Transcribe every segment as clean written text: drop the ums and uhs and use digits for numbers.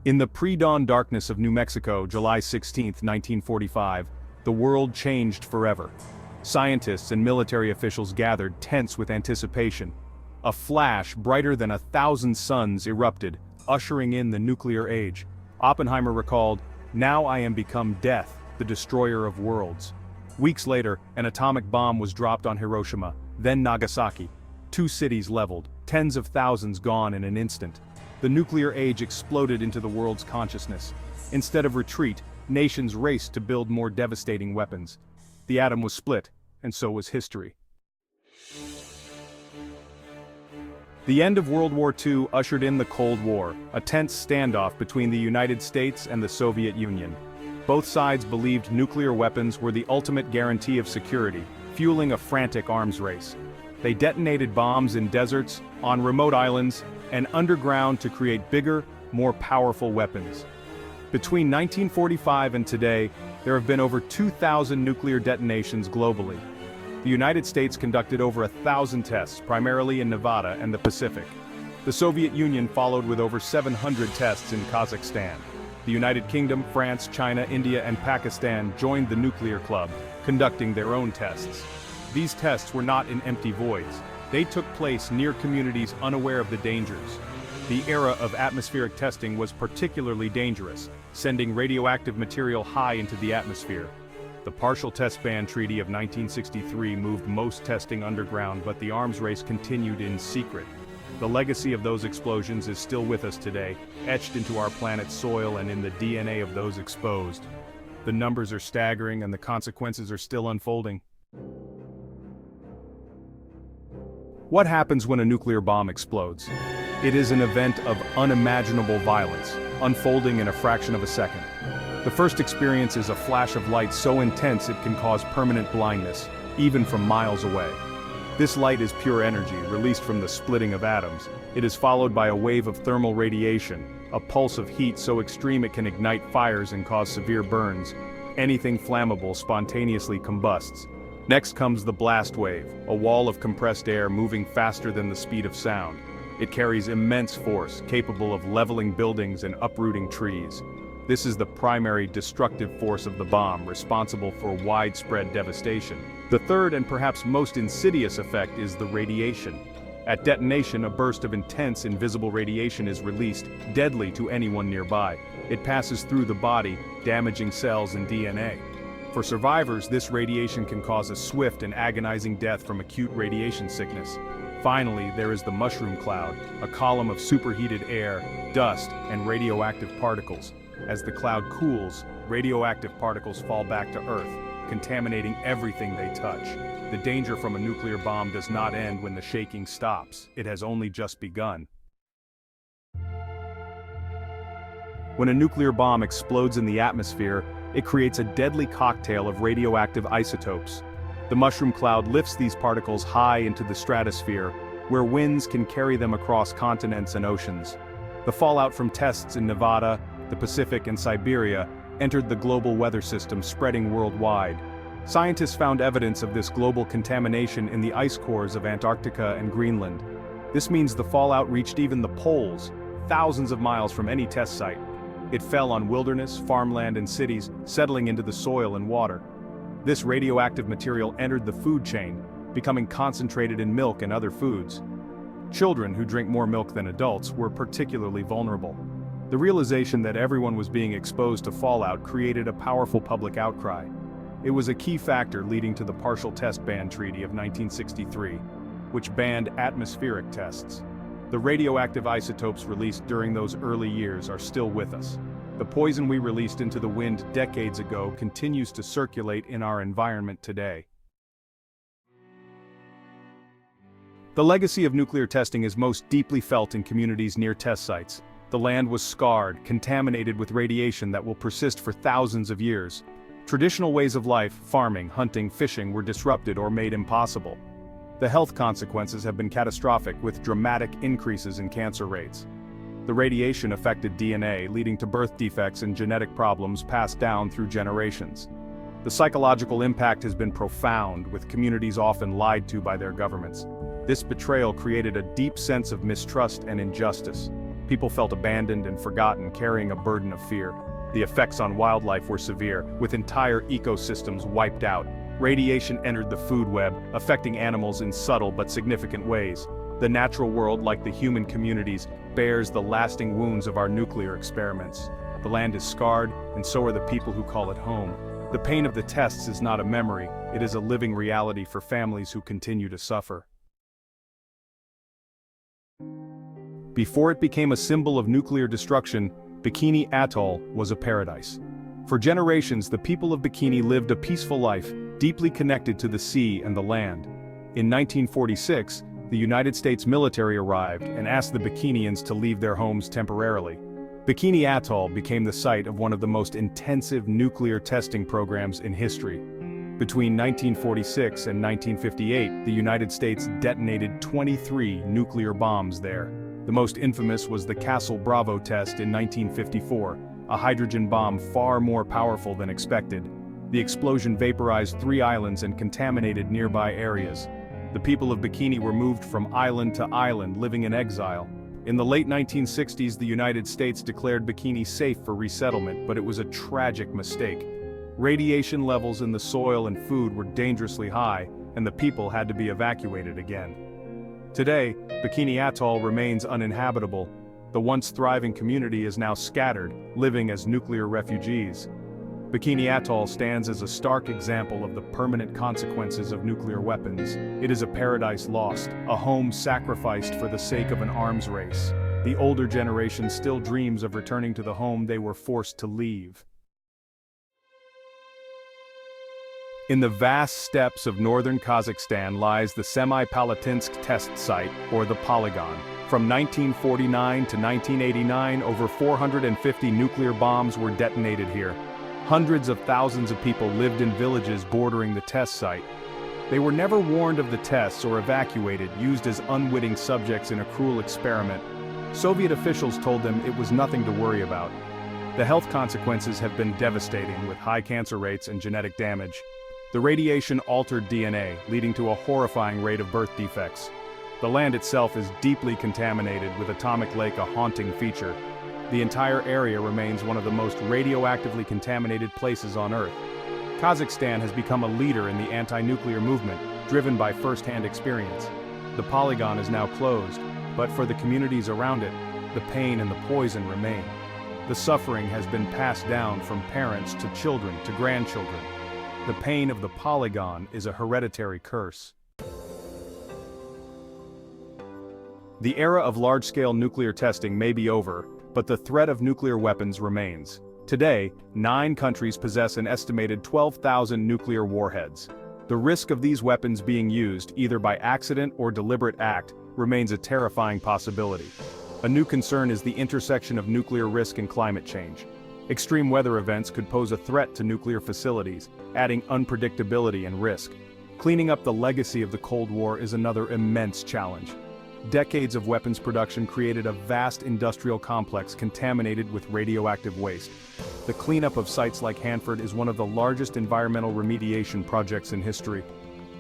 In the pre-dawn darkness of New Mexico, July 16, 1945, the world changed forever. Scientists and military officials gathered, tense with anticipation. A flash brighter than 1,000 suns erupted, ushering in the nuclear age. Oppenheimer recalled, "Now I am become death, the destroyer of worlds." Weeks later, an atomic bomb was dropped on Hiroshima, then Nagasaki. Two cities leveled, tens of thousands gone in an instant. The nuclear age exploded into the world's consciousness. Instead of retreat, nations raced to build more devastating weapons. The atom was split, and so was history. The end of World War II ushered in the Cold War, a tense standoff between the United States and the Soviet Union. Both sides believed nuclear weapons were the ultimate guarantee of security, fueling a frantic arms race. They detonated bombs in deserts, on remote islands, and underground to create bigger, more powerful weapons. Between 1945 and today, there have been over 2,000 nuclear detonations globally. The United States conducted over 1,000 tests, primarily in Nevada and the Pacific. The Soviet Union followed with over 700 tests in Kazakhstan. The United Kingdom, France, China, India, and Pakistan joined the nuclear club, conducting their own tests. These tests were not in empty voids. They took place near communities unaware of the dangers. The era of atmospheric testing was particularly dangerous, sending radioactive material high into the atmosphere. The Partial Test Ban Treaty of 1963 moved most testing underground, but the arms race continued in secret. The legacy of those explosions is still with us today, etched into our planet's soil and in the DNA of those exposed. The numbers are staggering and the consequences are still unfolding. What happens when a nuclear bomb explodes? It is an event of unimaginable violence, unfolding in a fraction of a second. The first experience is a flash of light so intense it can cause permanent blindness, even from miles away. This light is pure energy, released from the splitting of atoms. It is followed by a wave of thermal radiation, a pulse of heat so extreme it can ignite fires and cause severe burns. Anything flammable spontaneously combusts. Next comes the blast wave, a wall of compressed air moving faster than the speed of sound. It carries immense force, capable of leveling buildings and uprooting trees. This is the primary destructive force of the bomb, responsible for widespread devastation. The third and perhaps most insidious effect is the radiation. At detonation, a burst of intense, invisible radiation is released, deadly to anyone nearby. It passes through the body, damaging cells and DNA. For survivors, this radiation can cause a swift and agonizing death from acute radiation sickness. Finally, there is the mushroom cloud, a column of superheated air, dust, and radioactive particles. As the cloud cools, radioactive particles fall back to Earth, contaminating everything they touch. The danger from a nuclear bomb does not end when the shaking stops. It has only just begun. When a nuclear bomb explodes in the atmosphere, it creates a deadly cocktail of radioactive isotopes. The mushroom cloud lifts these particles high into the stratosphere, where winds can carry them across continents and oceans. The fallout from tests in Nevada, the Pacific, and Siberia entered the global weather system, spreading worldwide. Scientists found evidence of this global contamination in the ice cores of Antarctica and Greenland. This means the fallout reached even the poles, thousands of miles from any test site. It fell on wilderness, farmland, and cities, settling into the soil and water. This radioactive material entered the food chain, becoming concentrated in milk and other foods. Children who drink more milk than adults were particularly vulnerable. The realization that everyone was being exposed to fallout created a powerful public outcry. It was a key factor leading to the Partial Test Ban Treaty of 1963, which banned atmospheric tests. The radioactive isotopes released during those early years are still with us. The poison we released into the wind decades ago continues to circulate in our environment today. The legacy of nuclear testing is most deeply felt in communities near test sites. The land was scarred, contaminated with radiation that will persist for thousands of years. Traditional ways of life, farming, hunting, fishing, were disrupted or made impossible. The health consequences have been catastrophic, with dramatic increases in cancer rates. The radiation affected DNA, leading to birth defects and genetic problems passed down through generations. The psychological impact has been profound, with communities often lied to by their governments. This betrayal created a deep sense of mistrust and injustice. People felt abandoned and forgotten, carrying a burden of fear. The effects on wildlife were severe, with entire ecosystems wiped out. Radiation entered the food web, affecting animals in subtle but significant ways. The natural world, like the human communities, bears the lasting wounds of our nuclear experiments. The land is scarred, and so are the people who call it home. The pain of the tests is not a memory, it is a living reality for families who continue to suffer. Before it became a symbol of nuclear destruction, Bikini Atoll was a paradise. For generations, the people of Bikini lived a peaceful life, deeply connected to the sea and the land. In 1946, the United States military arrived and asked the Bikinians to leave their homes temporarily. Bikini Atoll became the site of one of the most intensive nuclear testing programs in history. Between 1946 and 1958, the United States detonated 23 nuclear bombs there. The most infamous was the Castle Bravo test in 1954, a hydrogen bomb far more powerful than expected. The explosion vaporized 3 islands and contaminated nearby areas. The people of Bikini were moved from island to island, living in exile. In the late 1960s, the United States declared Bikini safe for resettlement, but it was a tragic mistake. Radiation levels in the soil and food were dangerously high, and the people had to be evacuated again. Today, Bikini Atoll remains uninhabitable. The once thriving community is now scattered, living as nuclear refugees. Bikini Atoll stands as a stark example of the permanent consequences of nuclear weapons. It is a paradise lost, a home sacrificed for the sake of an arms race. The older generation still dreams of returning to the home they were forced to leave. In the vast steppes of northern Kazakhstan lies the Semipalatinsk test site, or the Polygon. From 1949 to 1989, over 450 nuclear bombs were detonated here. Hundreds of thousands of people lived in villages bordering the test site. They were never warned of the tests or evacuated, used as unwitting subjects in a cruel experiment. Soviet officials told them it was nothing to worry about. The health consequences have been devastating, with high cancer rates and genetic damage. The radiation altered DNA, leading to a horrifying rate of birth defects. The land itself is deeply contaminated, with Atomic Lake a haunting feature. The entire area remains one of the most radioactively contaminated places on Earth. Kazakhstan has become a leader in the anti-nuclear movement, driven by first-hand experience. The Polygon is now closed, but for the communities around it, the pain and the poison remain. The suffering has been passed down from parents to children to grandchildren. The pain of the Polygon is a hereditary curse. The era of large-scale nuclear testing may be over, but the threat of nuclear weapons remains. Today, 9 countries possess an estimated 12,000 nuclear warheads. The risk of these weapons being used, either by accident or deliberate act, remains a terrifying possibility. A new concern is the intersection of nuclear risk and climate change. Extreme weather events could pose a threat to nuclear facilities, adding unpredictability and risk. Cleaning up the legacy of the Cold War is another immense challenge. Decades of weapons production created a vast industrial complex contaminated with radioactive waste. The cleanup of sites like Hanford is one of the largest environmental remediation projects in history.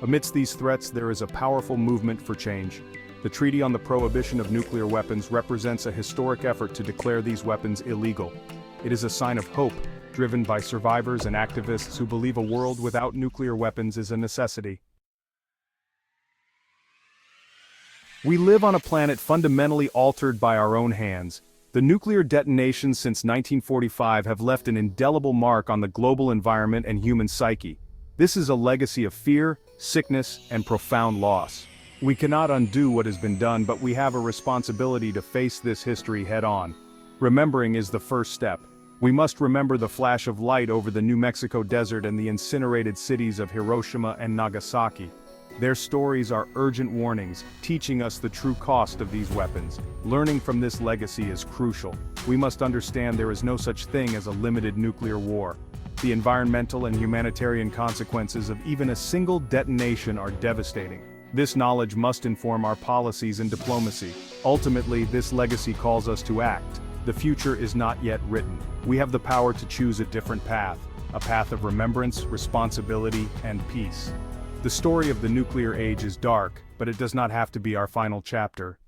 Amidst these threats, there is a powerful movement for change. The Treaty on the Prohibition of Nuclear Weapons represents a historic effort to declare these weapons illegal. It is a sign of hope, driven by survivors and activists who believe a world without nuclear weapons is a necessity. We live on a planet fundamentally altered by our own hands. The nuclear detonations since 1945 have left an indelible mark on the global environment and human psyche. This is a legacy of fear, sickness, and profound loss. We cannot undo what has been done, but we have a responsibility to face this history head-on. Remembering is the first step. We must remember the flash of light over the New Mexico desert and the incinerated cities of Hiroshima and Nagasaki. Their stories are urgent warnings, teaching us the true cost of these weapons. Learning from this legacy is crucial. We must understand there is no such thing as a limited nuclear war. The environmental and humanitarian consequences of even a single detonation are devastating. This knowledge must inform our policies and diplomacy. Ultimately, this legacy calls us to act. The future is not yet written. We have the power to choose a different path, a path of remembrance, responsibility, and peace. The story of the nuclear age is dark, but it does not have to be our final chapter.